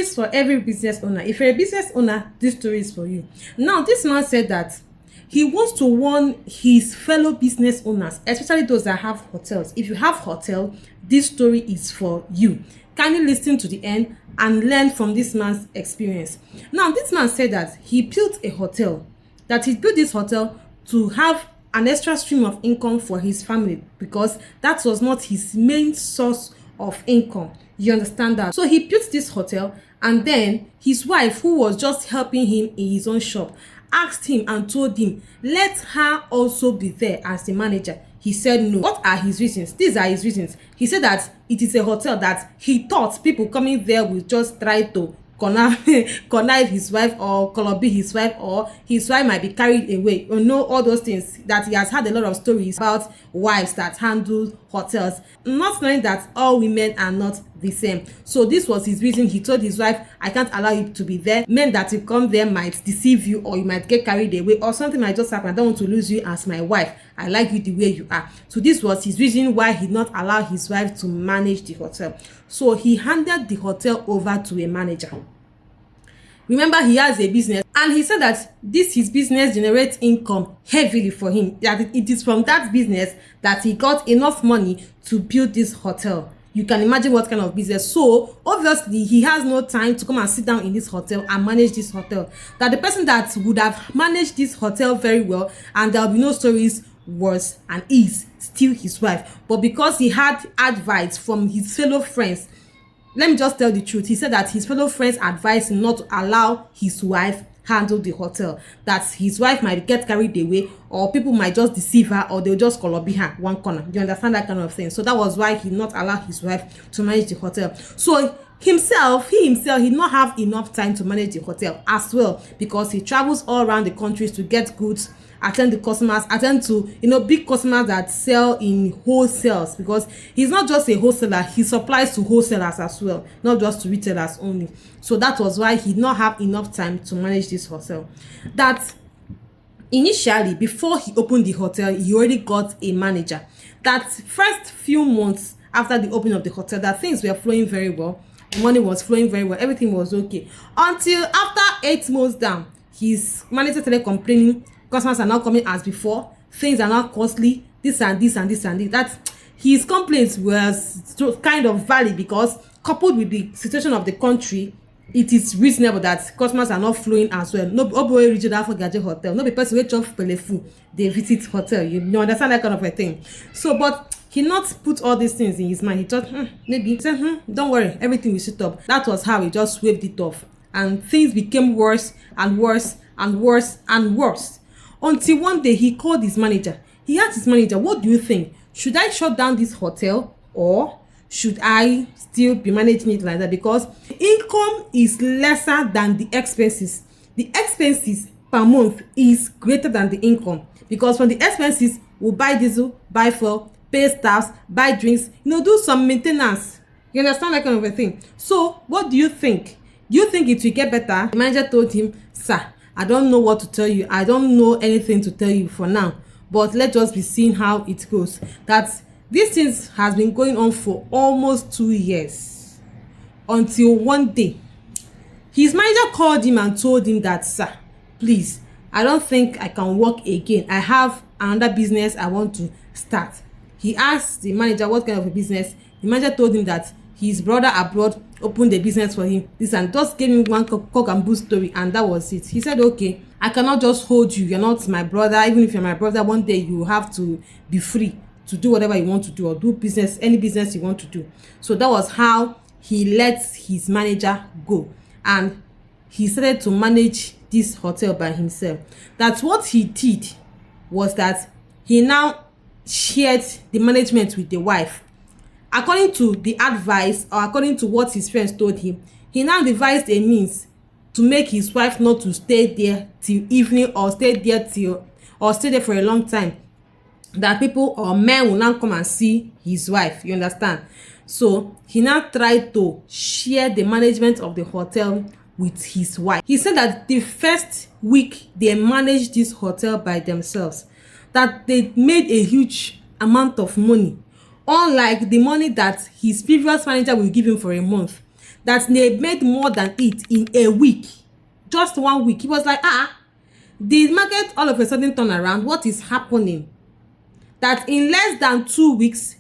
is for every business owner. If you're a business owner, this story is for you. Now, this man said that he wants to warn his fellow business owners, especially those that have hotels. If you have hotel, this story is for you. Kindly listen to the end and learn from this man's experience. Now, this man said that he built a hotel, that he built this hotel to have an extra stream of income for his family, because that was not his main source of income. You understand that? So he built this hotel, and then his wife, who was just helping him in his own shop, asked him and told him, let her also be there as the manager. He said no. What are his reasons? These are his reasons. He said that it is a hotel that he thought people coming there will just try to connive his wife, or be his wife, or his wife might be carried away, or know all those things. That he has had a lot of stories about wives that handle hotels, not knowing that all women are not the same. So this was his reason. He told his wife, I can't allow you to be there. Men that will come there might deceive you, or you might get carried away, or something might just happen. I don't want to lose you as my wife. I like you the way you are. So this was his reason why he did not allow his wife to manage the hotel. So he handed the hotel over to a manager. Remember, he has a business, and he said that his business generates income heavily for him. That it is from that business that he got enough money to build this hotel. You can imagine what kind of business. So obviously he has no time to come and sit down in this hotel and manage this hotel. That the person that would have managed this hotel very well and there will be no stories was and is still his wife. But because he had advice from his fellow friends, let me just tell the truth. He said that his fellow friends advised him not to allow his wife handle the hotel, that his wife might get carried away, or people might just deceive her, or they'll just be her one corner. You understand that kind of thing? So that was why he did not allow his wife to manage the hotel. So he himself did not have enough time to manage the hotel as well, because he travels all around the countries to get goods, attend the customers, attend to big customers that sell in wholesales, because he's not just a wholesaler, he supplies to wholesalers as well, not just to retailers only. So that was why he did not have enough time to manage this hotel. That initially, before he opened the hotel, he already got a manager. That first few months after the opening of the hotel, that things were flowing very well, money was flowing very well, everything was okay, until after 8 months down, his manager started complaining. Customers are not coming as before. Things are not costly. This and this and this and this. That his complaints was kind of valid, because coupled with the situation of the country, it is reasonable that customers are not flowing as well. No boy regional for Gaje hotel. No be person wait for pelefu. They visit hotel. You understand that kind of a thing. So, but he not put all these things in his mind. He thought maybe. He said don't worry, everything will sit up. That was how he just waved it off, and things became worse and worse and worse and worse. Until one day he called his manager. He asked his manager, what do you think? Should I shut down this hotel, or should I still be managing it like that? Because income is lesser than the expenses. The expenses per month is greater than the income, because from the expenses we'll buy diesel, buy fuel, pay staffs, buy drinks, do some maintenance. You understand that kind of a thing? So what do you think? Do you think it will get better? The manager told him, sir, I don't know what to tell you. I don't know anything to tell you for now. But let's just be seeing how it goes. That this thing has been going on for almost 2 years. Until one day, his manager called him and told him that, sir, please, I don't think I can work again. I have another business I want to start. He asked the manager what kind of a business. The manager told him that his brother abroad opened a business for him. This and just gave him one cock and bull story, and that was it. He said, okay, I cannot just hold you. You're not my brother. Even if you're my brother, one day you have to be free to do whatever you want to do, or do business, any business you want to do. So that was how he let his manager go, and he started to manage this hotel by himself. That's what he did, was that he now shared the management with the wife. According to the advice, or according to what his friends told him, he now devised a means to make his wife not to stay there till evening, or stay there for a long time. That people or men will now come and see his wife. You understand? So he now tried to share the management of the hotel with his wife. He said that the first week they managed this hotel by themselves, that they made a huge amount of money, unlike the money that his previous manager will give him for a month. that they made more than it in a week, just 1 week. He was like, the market all of a sudden turn around. What is happening? That in less than 2 weeks,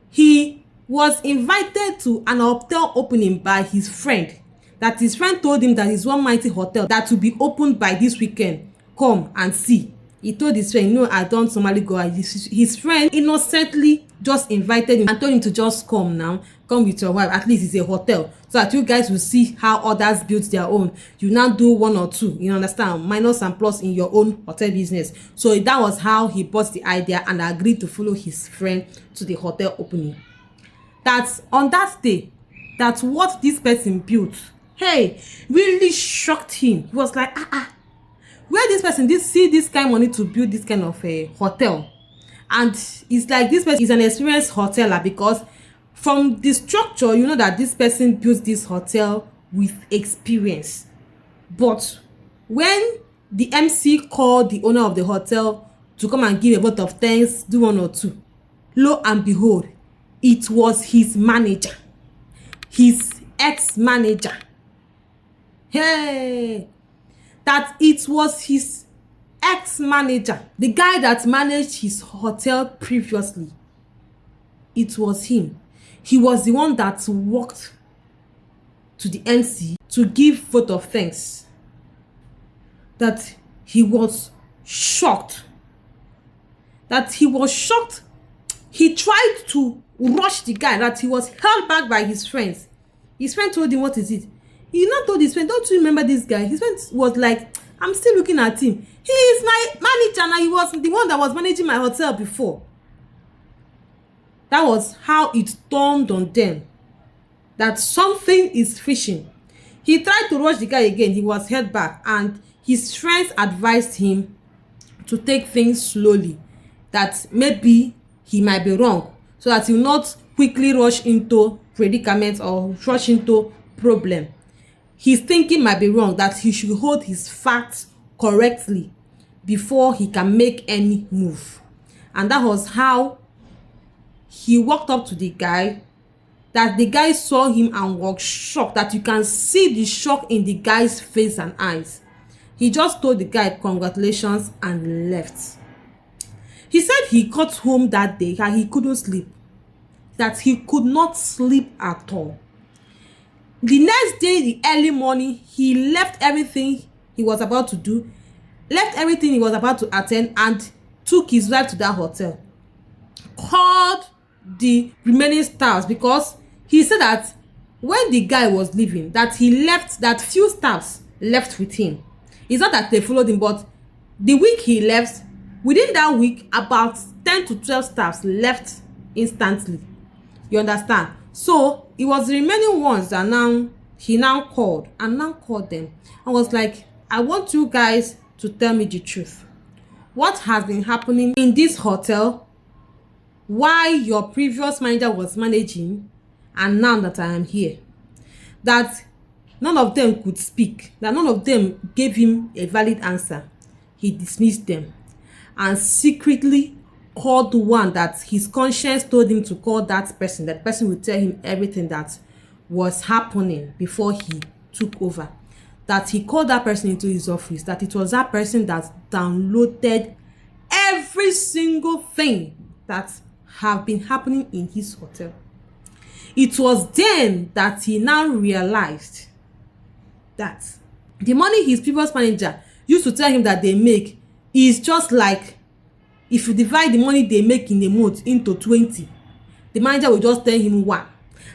he was invited to an hotel opening by his friend. That his friend told him that his one mighty hotel that will be opened by this weekend. Come and see. He told his friend, no, I don't normally go. His friend innocently just invited him and told him to just come now. Come with your wife. At least it's a hotel. So that you guys will see how others build their own. You now do 1 or 2. You understand? Minus and plus in your own hotel business. So that was how he bought the idea and agreed to follow his friend to the hotel opening. That on that day, that's what this person built. Hey, really shocked him. He was like, where this person did see this kind of money to build this kind of a hotel. And it's like this person is an experienced hoteler, because from the structure, you know that this person built this hotel with experience. But when the MC called the owner of the hotel to come and give a vote of thanks, do 1 or 2, lo and behold, it was his manager, his ex-manager. Hey, that it was his ex-manager, the guy that managed his hotel previously. It was him. He was the one that walked to the MC to give vote of thanks. That he was shocked. He tried to rush the guy, that he was held back by his friends. His friend told him, what is it? He not told his friend, don't you remember this guy? His friend was like, I'm still looking at him. He is my manager, and he was the one that was managing my hotel before. That was how it dawned on them that something is fishing. He tried to rush the guy again. He was held back, and his friends advised him to take things slowly, that maybe he might be wrong, so that he will not quickly rush into predicament or rush into problem. His thinking might be wrong, that he should hold his facts correctly before he can make any move. And that was how he walked up to the guy, that the guy saw him and was shocked, that you can see the shock in the guy's face and eyes. He just told the guy congratulations and left. He said he got home that day and he couldn't sleep, that he could not sleep at all. The next day, the early morning, he left everything he was about to do, left everything he was about to attend, and took his wife to that hotel. Called the remaining staffs, because he said that when the guy was leaving, that he left, that few staffs left with him. It's not that they followed him, but the week he left, within that week, about 10 to 12 staffs left instantly. You understand? So it was the remaining ones that he now called them and was like, I want you guys to tell me the truth. What has been happening in this hotel while your previous manager was managing, and now that I am here? That none of them could speak, that none of them gave him a valid answer. He dismissed them and secretly called the one that his conscience told him to call. That person would tell him everything that was happening before he took over. That he called that person into his office, that it was that person that downloaded every single thing that have been happening in his hotel. It was then that he now realized that the money his previous manager used to tell him that they make is just like, if you divide the money they make in a month into 20, the manager will just tell him 1.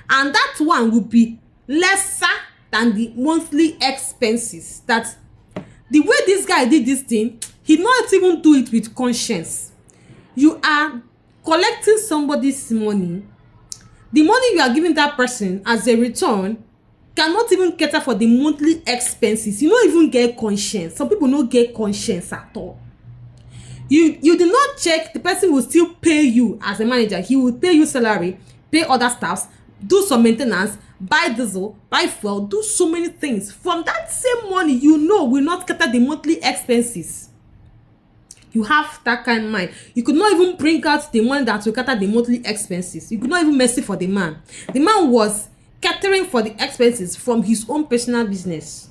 And that 1 will be lesser than the monthly expenses. That the way this guy did this thing, he did not even do it with conscience. You are collecting somebody's money. The money you are giving that person as a return cannot even cater for the monthly expenses. You don't even get conscience. Some people don't get conscience at all. You did not check. The person will still pay you as a manager. He will pay you salary, pay other staffs, do some maintenance, buy diesel, buy fuel, do so many things. From that same money, will not cater the monthly expenses. You have that kind of mind. You could not even bring out the money that will cater the monthly expenses. You could not even mercy for the man. The man was catering for the expenses from his own personal business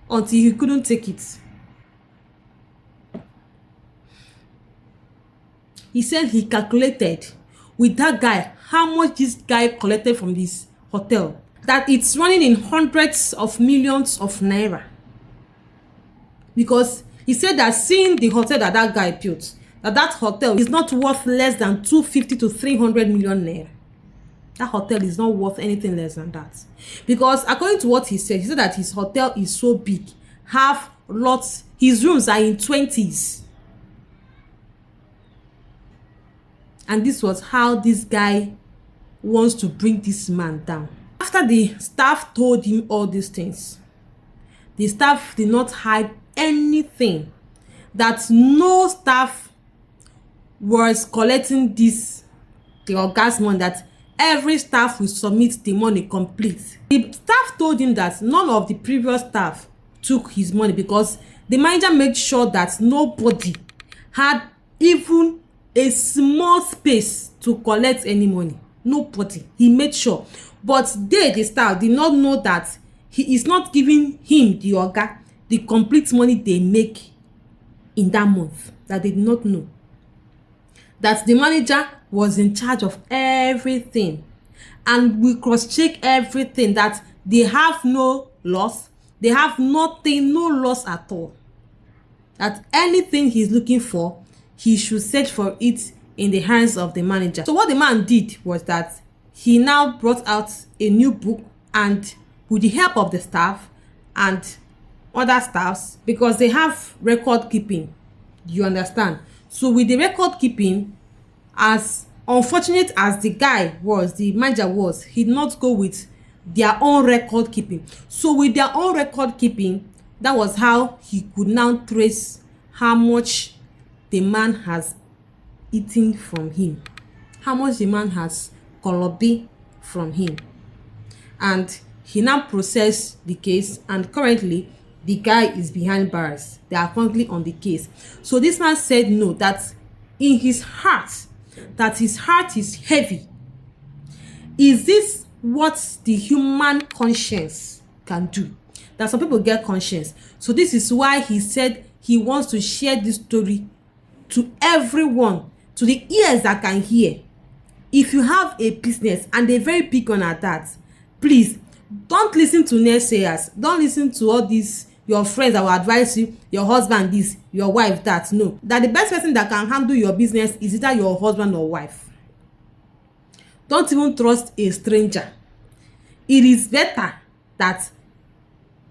until he couldn't take it. He said he calculated with that guy how much this guy collected from this hotel, that it's running in hundreds of millions of naira. Because he said that seeing the hotel that that guy built, that hotel is not worth less than 250 to 300 million naira. That hotel is not worth anything less than that. Because according to what he said that his hotel is so big, have lots, his rooms are in 20s. And this was how this guy wants to bring this man down. After the staff told him all these things, the staff did not hide anything. That no staff was collecting the organ's money, that every staff will submit the money complete. The staff told him that none of the previous staff took his money because the manager made sure that nobody had even a small space to collect any money. Nobody. He made sure. But the staff did not know that he is not giving him, the oga, the complete money they make in that month. That they did not know. That the manager was in charge of everything. And we cross-check everything, that they have no loss. They have nothing, no loss at all. That anything he's looking for, he should search for it in the hands of the manager. So what the man did was that he now brought out a new book, and with the help of the staff and other staffs, because they have record keeping, you understand. So with the record keeping, as unfortunate as the guy was, the manager was, he did not go with their own record keeping. So with their own record keeping, that was how he could now trace how much the man has eaten from him, how much the man has kolobi from him. And he now processed the case, and currently the guy is behind bars. They are currently on the case. So this man said no, that in his heart, that his heart is heavy. Is this what the human conscience can do? That some people get conscience. So this is why he said he wants to share this story to everyone, to the ears that can hear. If you have a business, and a very big one at that, please don't listen to naysayers. Don't listen to all these your friends that will advise you, your husband this, your wife that. No, that the best person that can handle your business is either your husband or wife. Don't even trust a stranger. It is better that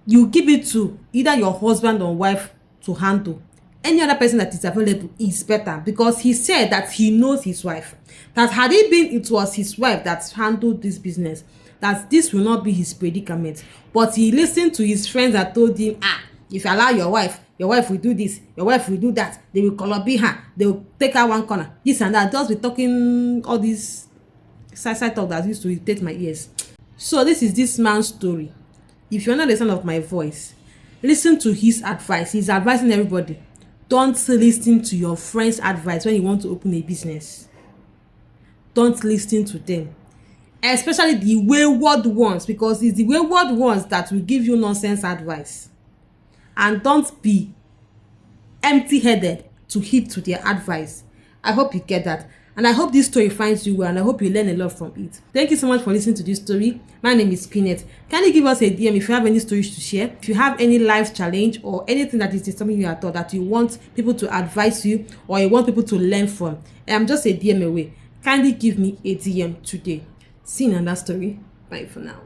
you give it to either your husband or wife to handle. Any other person that is available is better, because he said that he knows his wife. That had it been it was his wife that handled this business, that this will not be his predicament. But he listened to his friends that told him, if you allow your wife will do this, your wife will do that, they will kolobi her, they will take her one corner, this and that. Just be talking all this side talk that used to irritate my ears. So this is this man's story. If you're not the sound of my voice, listen to his advice. He's advising everybody. Don't listen to your friend's advice when you want to open a business. Don't listen to them. Especially the wayward ones, because it's the wayward ones that will give you nonsense advice. And don't be empty-headed to heed to their advice. I hope you get that. And I hope this story finds you well, and I hope you learn a lot from it. Thank you so much for listening to this story. My name is Kenneth. Kindly give us a DM if you have any stories to share. If you have any life challenge or anything that is disturbing you at all, that you want people to advise you or you want people to learn from, I'm just a DM away. Kindly give me a DM today. See you in another story. Bye for now.